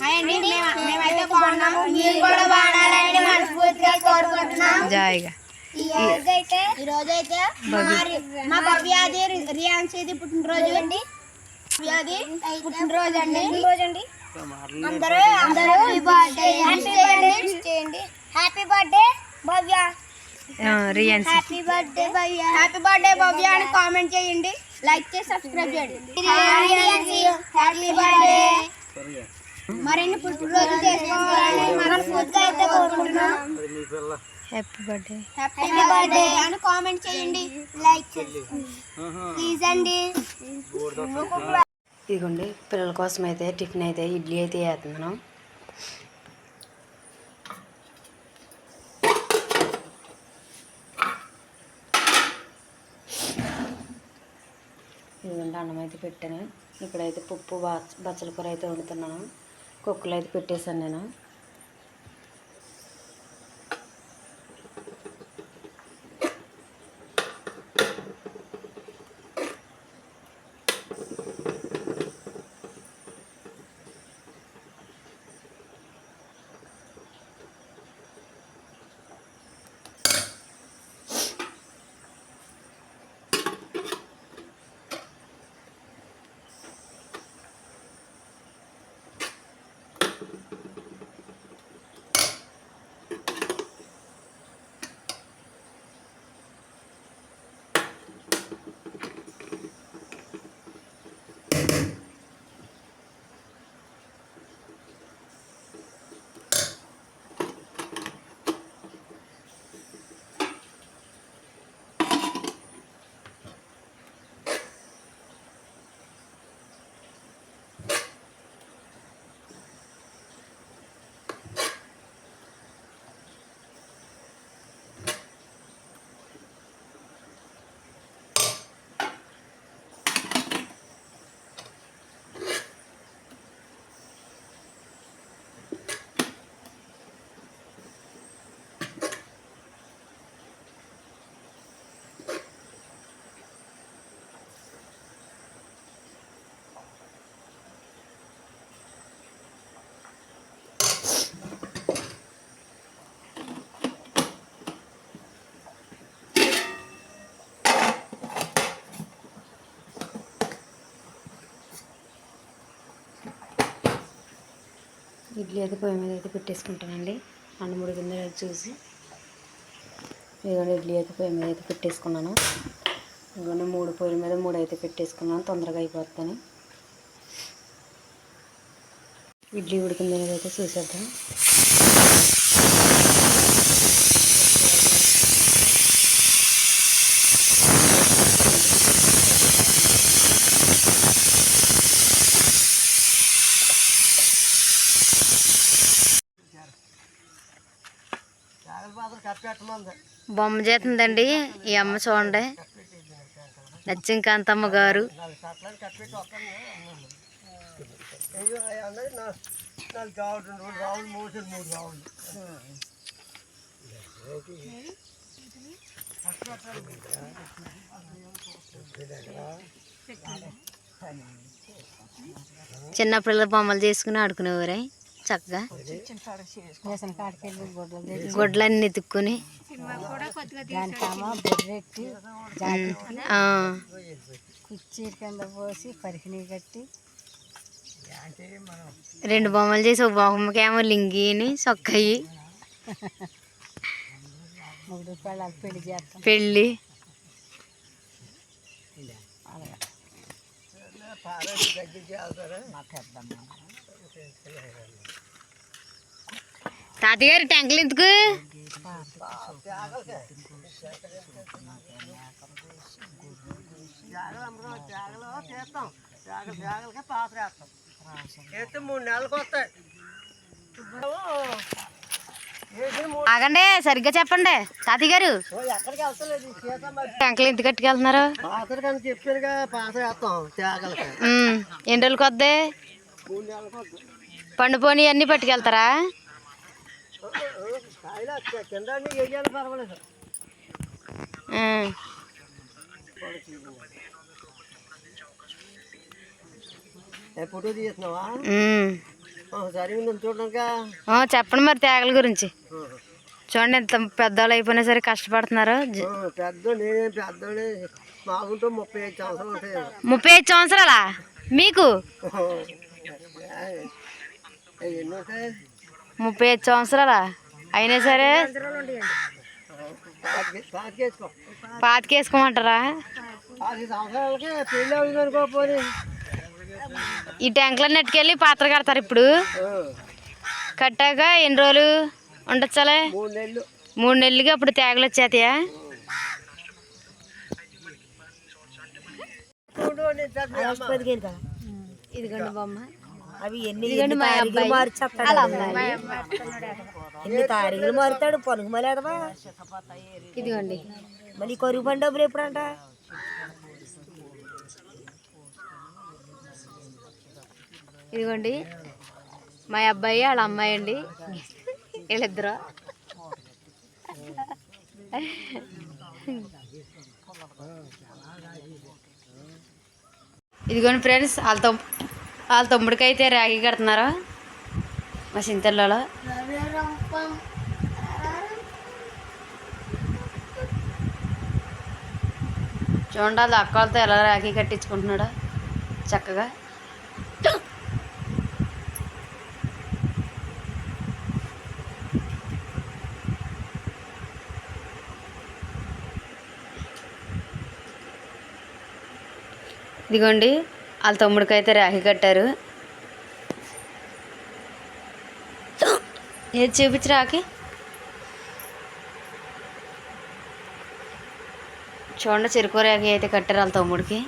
మేమైతే బాగున్నాము, మీరు కూడా బాగున్నారని మనస్ఫూర్తిగా కోరుకుంటున్నాం. జాయిగా ఈరోజైతే మా భవ్యాది రియాన్సీది పుట్టినరోజు అండి. పుట్టినరోజు అండి. అందరూ హ్యాపీ బర్త్డే చేయండి. హ్యాపీ బర్త్డే భవ్య. హ్యాపీ బర్త్డే భవ్య. హ్యాపీ బర్త్డే భవ్య అని కామెంట్ చేయండి, లైక్ చేసి సబ్స్క్రైబ్ చేయండి. Happy birthday. మరిన్ని పుట్టినరోజు చేసుకోవాలని మనస్ఫూర్తిగా అయితే కోరుకుంటున్నాం. హ్యాపీ బర్త్డే అని కామెంట్ చేయండి, లైక్ చేయండి ప్లీజ్ అండి. ఇదిగోండి పిల్లల కోసం అయితే టిఫిన్ అయితే ఇడ్లీ అయితే వేస్తున్నాను. ఇదిగోండి అన్నం అయితే పెట్టాను. ఇక్కడైతే పప్పు బచ్చల కూర అయితే వండుతున్నాను. కుక్కలు అయితే పెట్టేశాను నేను. ఇడ్లీ అయితే పొయ్యి మీద అయితే పెట్టేసుకుంటానండి. అన్నం ఉడికిందో చూసి ఇదిగోండి ఇడ్లీ అయితే పొయ్యి మీద అయితే పెట్టేసుకున్నాను. ఇదిగోండి 3 పొయ్యిల మీద 3 అయితే పెట్టేసుకున్నాను, తొందరగా అయిపోతాను. ఇడ్లీ ఉడికిందో అయితే చూసేద్దాం. బొమ్మ చేతుందండి ఈ అమ్మ, చూడండి లక్ష్మీకాంతమ్మ గారు. చిన్నపిల్లల బొమ్మలు చేసుకుని ఆడుకునేవారే చక్కగా. గొడ్లన్నీ ఎత్తుక్కుని కుర్చీ కింద పోసి పరికిణీ కట్టి 2 బొమ్మలు చేసి ఒక బొమ్మకేమో లింగిని సొక్కయి పెళ్లి చేస్తాం. పెళ్ళి తాతగారు ట్యాంకులు ఎందుకు? ఆగండి, సరిగ్గా చెప్పండి తాతయ్య గారు. ట్యాంకులు ఎందుకు కట్టుకెళ్తున్నారు? ఎన్ని రోజులకి వద్దే? పండుపోని అన్నీ పట్టుకెళ్తారా? ఫోటో తీస్తున్నావా? చెప్పండి మరి తేగల గురించి. చూడండి ఎంత పెద్దవాళ్ళు అయిపోయినా సరే కష్టపడుతున్నారు. 35 సంవత్సరాలా మీకు? 35 సంవత్సరాలా అయినా సరే పాతికేసుకోమంటారా? ఈ ట్యాంకులో నెట్టుకెళ్ళి పాత్ర కడతారు. ఇప్పుడు కట్టాక ఎన్ని రోజులు ఉండొచ్చాలే? 3 నెలలుగా అప్పుడు తేగలు వచ్చేతాయా? ఇదిగోండి బొమ్మ. అవి ఎన్ని తారీఖులు మారుతాడు పనుకు మలేదవా? ఇదిగోండి మళ్ళీ కరువు పని డబ్బులు ఎప్పుడంట? ఇదిగోండి మా అబ్బాయి వాళ్ళ అమ్మాయి అండి, వీళ్ళిద్దరు. ఇదిగోండి ఫ్రెండ్స్, వాళ్ళ తమ్ముడికి అయితే రాఖీ కడుతున్నారు మా చింతల్లో. చూడండి వాళ్ళ అక్క వాళ్ళతో ఎలా రాఖీ కట్టించుకుంటున్నాడో చక్కగా. ఇదిగోండి వాళ్ళ తమ్ముడికి అయితే రాఖీ కట్టారు. ఏది చూపించి రాఖీ. చూడండి చెరుకు రాఖీ అయితే కట్టారు వాళ్ళ తమ్ముడికి.